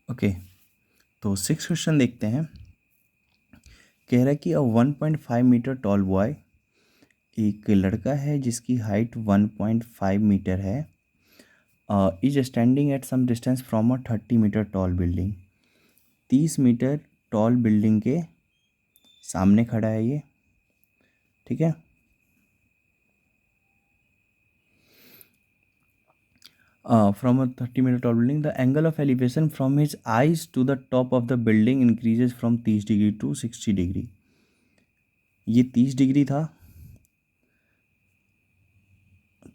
Okay, तो 6 question देखते हैं। कह रहा है कि 1.5 मीटर टॉल बॉय, एक लड़का है जिसकी हाइट 1.5 मीटर है, is standing at some distance from a 30 metre tall building. 30 metre tall building के सामने खड़ा है ये, ठीक है। From a 30 metre tall building, the angle of elevation from his eyes to the top of the building increases from 30 degree to 60 degree. ये 30 degree था,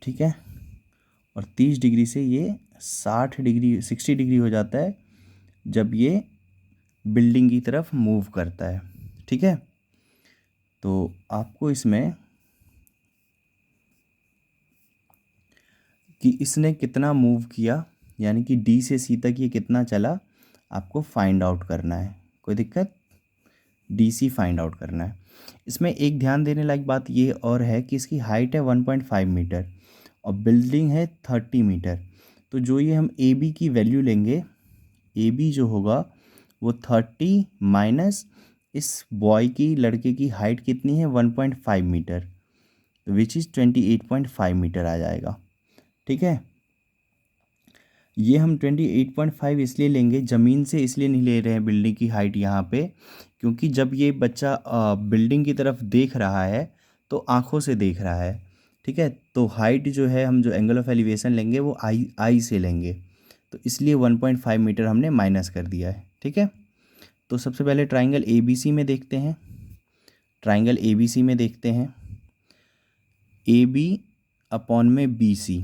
ठीक है, और 30 डिग्री से ये 60 डिग्री 60 डिग्री हो जाता है जब ये बिल्डिंग की तरफ मूव करता है, ठीक है। तो आपको इसमें कि इसने कितना मूव किया, यानी कि डी से सी तक ये कितना चला, आपको फाइंड आउट करना है। कोई दिक्कत? डी सी फाइंड आउट करना है। इसमें एक ध्यान देने लायक बात ये और है कि इसकी हाइट है 1.5 मीटर और बिल्डिंग है 30 मीटर। तो जो ये हम ए बी की वैल्यू लेंगे, ए बी जो होगा वो 30 माइनस इस बॉय की, लड़के की हाइट कितनी है 1.5 मीटर, विच इज़ 28.5 मीटर आ जाएगा, ठीक है। ये हम 28.5 इसलिए लेंगे, ज़मीन से इसलिए नहीं ले रहे हैं बिल्डिंग की हाइट यहाँ पे, क्योंकि जब ये बच्चा बिल्डिंग की तरफ देख रहा है तो आँखों से देख रहा है, ठीक है। तो हाइट जो है, हम जो एंगल ऑफ एलिवेशन लेंगे वो आई से लेंगे, तो इसलिए 1.5 मीटर हमने माइनस कर दिया है, ठीक है। तो सबसे पहले ट्राइंगल ए बी सी में देखते हैं। ट्राइंगल ए बी सी में देखते हैं, ए बी अपॉन में बी सी,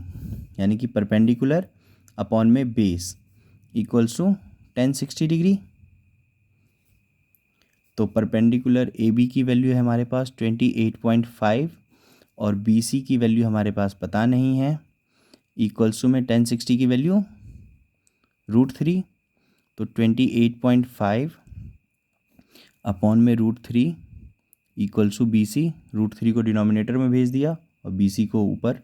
यानी कि परपेंडिकुलर अपॉन में बेस इक्वल्स टू 1060 डिग्री। तो परपेंडिकुलर ए बी की वैल्यू है हमारे पास 28.5 और बी सी की वैल्यू हमारे पास पता नहीं है, इक्वल्स टू में 1060 की वैल्यू √3। तो 28.5 अपॉन में √3 इक्वल्स टू बी सी। √3 को डिनोमिनेटर में भेज दिया और बी सी को ऊपर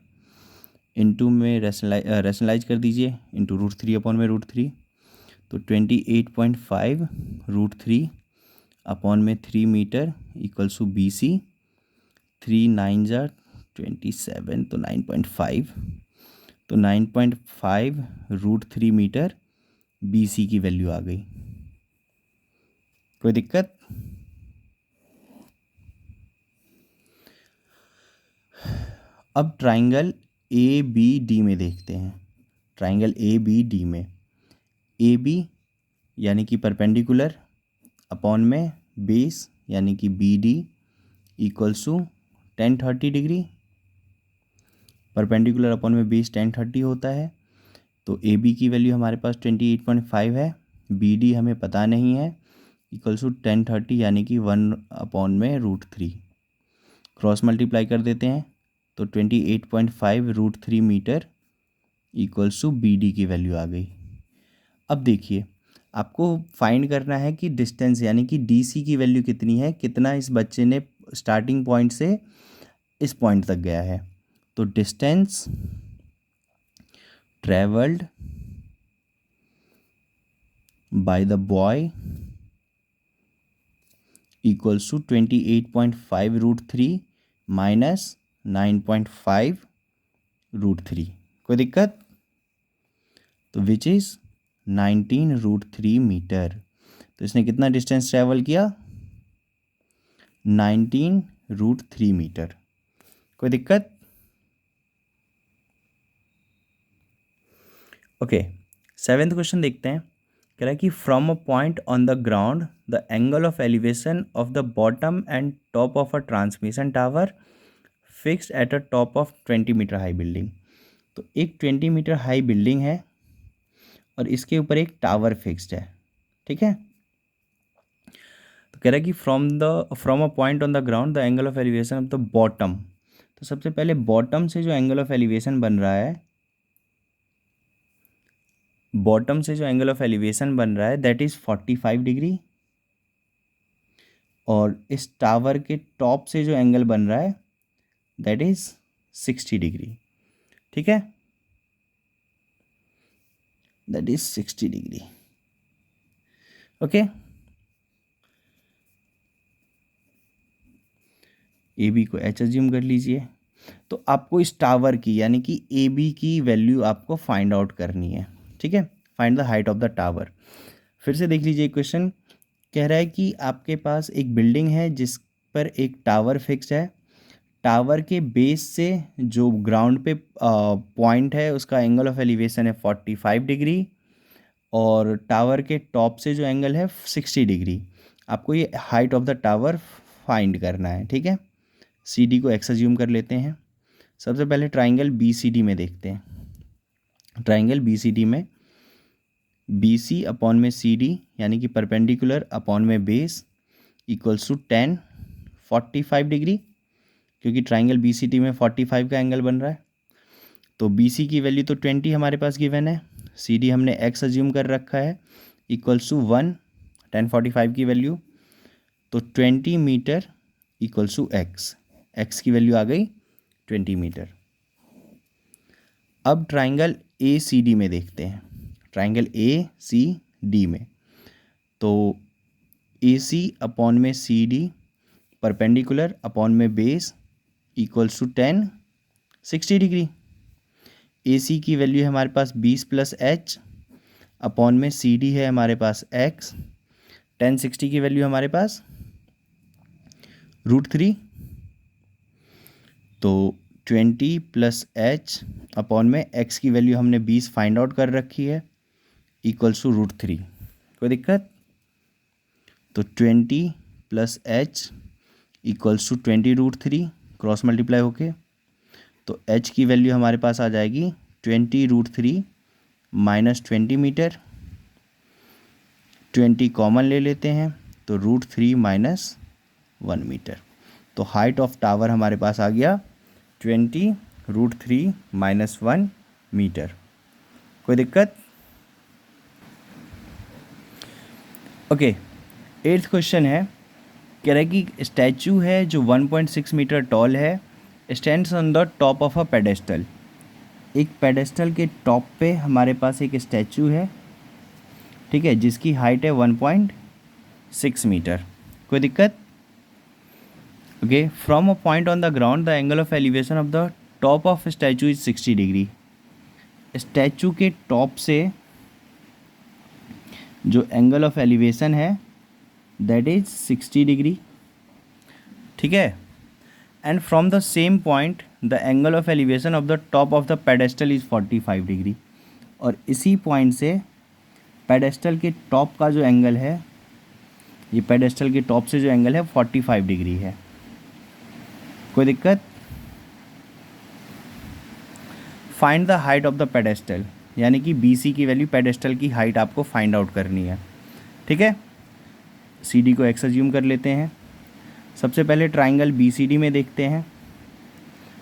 इनटू में रैशनलाइज कर दीजिए, इंटू √3 अपॉन में √3। तो 28.5 √3 अपॉन में 3 metre equals to B C. 3 9 जार 27, तो 9.5। तो 9.5 √3 मीटर बी सी की वैल्यू आ गई। कोई दिक्कत? अब ट्राइंगल ए बी डी में देखते हैं। ट्राइंगल ए बी डी में ए बी यानी कि परपेंडिकुलर अपॉन में बेस यानी कि B D equals to 1030 degree. Perpendicular upon में बेस 1030 होता है। तो ए बी की वैल्यू हमारे पास 28.5 है, बी डी हमें पता नहीं है, इक्वल्स टू 1030 यानी कि 1 अपॉन में √3। क्रॉस मल्टीप्लाई कर देते हैं तो 28.5 √3 metre equals to B D की वैल्यू आ गई। अब देखिए, आपको फाइंड करना है कि डिस्टेंस यानी कि डी सी की वैल्यू कितनी है, कितना इस बच्चे ने स्टार्टिंग पॉइंट से इस पॉइंट तक गया है। तो distance travelled by the boy equals to 28.5 √3 minus 9.5 √3। कोई दिक्कत? तो विच इज़ 19 √3 मीटर। तो इसने कितना डिस्टेंस ट्रेवल किया? 19 √3 मीटर। कोई दिक्कत? ओके, 7th क्वेश्चन देखते हैं। कह रहा है कि from a point on the ground the angle of elevation of the bottom and top of a transmission tower fixed at a top of 20 metre high building. तो एक 20 मीटर हाई बिल्डिंग है और इसके ऊपर एक टावर फिक्स्ड है, ठीक है। तो कह रहा है कि from a point on the ground the angle of elevation of the bottom. तो सबसे पहले बॉटम से जो एंगल ऑफ एलिवेशन बन रहा है, बॉटम से जो एंगल ऑफ एलिवेशन बन रहा है दैट इज़ 45 डिग्री, और इस टावर के टॉप से जो एंगल बन रहा है दैट इज़ 60 डिग्री, ठीक है, that is 60 degree. Okay, A B को एच एज्यूम कर लीजिए। तो आपको इस टावर की यानी कि ए बी की वैल्यू आपको फाइंड आउट करनी है, ठीक है। Find the height of the tower. फिर से देख लीजिए क्वेश्चन, कह रहा है कि आपके पास एक बिल्डिंग है जिस पर एक टावर फिक्स है। टावर के बेस से जो ग्राउंड पे पॉइंट है उसका एंगल ऑफ एलिवेशन है 45 डिग्री, और टावर के टॉप से जो एंगल है 60 डिग्री। आपको ये height of the tower find करना है, ठीक है। सी डी को एक्स अज्यूम कर लेते हैं। सबसे पहले ट्राइंगल बी सी डी में देखते हैं। ट्राइंगल बी सी डी में बी सी अपॉन में सी डी यानी कि परपेंडिकुलर अपॉन में बेस इक्वल्स टू 45 डिग्री, क्योंकि ट्राइंगल बी सी डी में 45 का एंगल बन रहा है। तो बी सी की वैल्यू तो 20 हमारे पास गिवन है, सी डी हमने एक्स अज्यूम कर रखा है इक्वल्स टू 1, 1045 की वैल्यू, तो 20 metre equals to X, X की वैल्यू आ गई 20 मीटर। अब ट्राइंगल ए सी डी में देखते हैं। ट्राइंगल ए सी डी में तो ए सी अपॉन में सी डी परपेंडिकुलर अपॉन में बेस इक्वल्स टू 60 डिग्री। ए सी की वैल्यू है हमारे पास 20 प्लस एच अपॉन में सी डी है हमारे पास एक्स। 60 की वैल्यू हमारे पास √3, तो 20 प्लस एच अपॉन में एक्स की वैल्यू हमने 20 फाइंड आउट कर रखी है इक्वल्स टू √3। कोई दिक्कत? तो 20 plus H equals to 20 √3 cross multiply होके, तो h की वैल्यू हमारे पास आ जाएगी 20 √3 माइनस 20 मीटर। 20 कॉमन ले लेते हैं तो √3 माइनस 1 मीटर। तो हाइट ऑफ टावर हमारे पास आ गया 20 √3 माइनस 1 मीटर। कोई दिक्कत? ओके, 8th क्वेश्चन है, कह रहा है कि स्टैचू है जो 1.6 मीटर टॉल है, stands on the top of a pedestal. एक पेडेस्टल के टॉप पे हमारे पास एक स्टैचू है, ठीक है, जिसकी हाइट है 1.6 मीटर। कोई दिक्कत? Okay, from a point on the ground the angle of elevation of the top of statute is 60 degree. Statue के टॉप से जो एंगल ऑफ एलिवेशन है दैट इज 60 डिग्री, ठीक है। And from the same point the angle of elevation of the top of the pedestal is 45 degree. और इसी point से pedestal के टॉप का जो एंगल है, ये पेडेस्टल के टॉप से जो एंगल है 45 डिग्री है। कोई दिक्कत? Find the height of the pedestal, यानी कि बी सी की वैल्यू, पेडेस्टल की हाइट आपको फाइंड आउट करनी है, ठीक है। सी डी को एक्स अज्यूम कर लेते हैं। सबसे पहले ट्राइंगल बी सी डी में देखते हैं।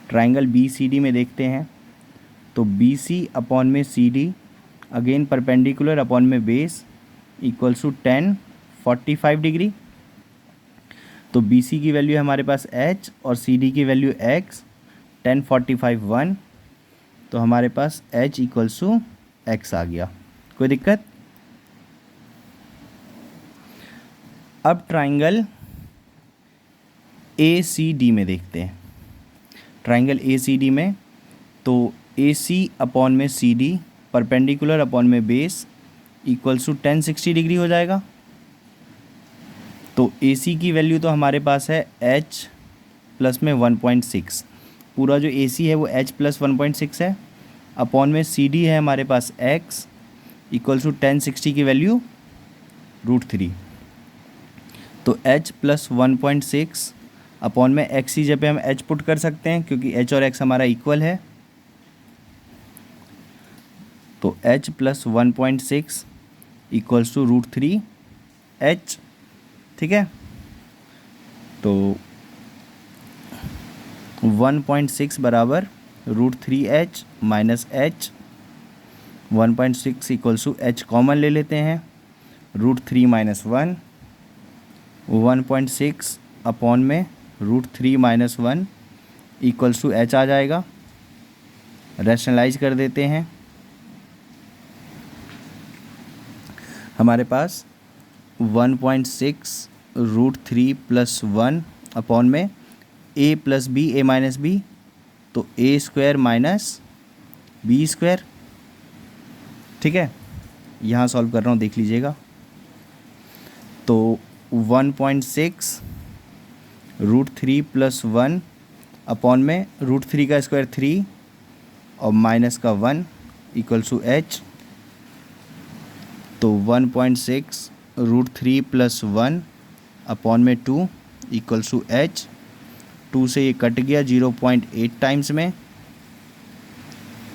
ट्राइंगल बी सी डी में देखते हैं तो बी सी अपॉन में C D again perpendicular upon में बेस इक्वल्स टू 1045 डिग्री। तो बी सी की वैल्यू है हमारे पास एच और सी डी की वैल्यू एक्स। 1045 1, तो हमारे पास एच इक्वल्स टू एक्स आ गया। कोई दिक्कत? अब ट्राइंगल ए सी डी में देखते हैं। ट्राइंगल ए सी डी में तो ए सी अपॉन में सी डी परपेंडिकुलर अपॉन में बेस इक्वल्स टू 1060 डिग्री हो जाएगा। तो ए सी की वैल्यू तो हमारे पास है एच प्लस में 1.6, पूरा जो ए सी है वो एच प्लस 1.6 है, अपॉन में सी डी है हमारे पास एक्स इक्वल्स टू 1060 की वैल्यू √3। तो एच प्लस 1.6 अपॉन में एक्स की जगह हम एच पुट कर सकते हैं क्योंकि एच और एक्स हमारा इक्वल है। तो H plus 1.6 equals to √3 H, ठीक है। तो 1.6 बराबर √3 H minus H. 1.6 equals to H common ले लेते हैं, √3 माइनस 1, 1.6 अपॉन में √3 माइनस 1 इक्वल्स टू एच आ जाएगा। रैशनलाइज कर देते हैं, हमारे पास 1.6 √3 + 1 अपॉन में a + b a - b, तो a² - b²। ठीक है, यहाँ सॉल्व कर रहा हूँ, देख लीजिएगा। तो 1.6 √3 + 1 अपॉन में √3 का स्क्वायर 3 और माइनस का 1 = h। तो 1.6 √3 + 1 अपॉन में 2 = h। 2 से ये कट गया 0.8 टाइम्स में,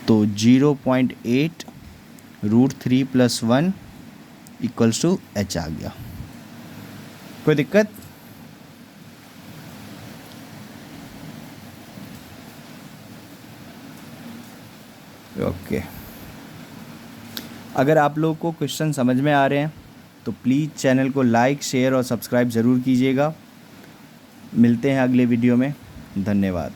तो 0.8 √3 + 1 = h आ गया। कोई दिक्कत? ओके। अगर आप लोगों को क्वेश्चन समझ में आ रहे हैं तो प्लीज़ चैनल को लाइक, शेयर और सब्सक्राइब ज़रूर कीजिएगा। मिलते हैं अगले वीडियो में। धन्यवाद।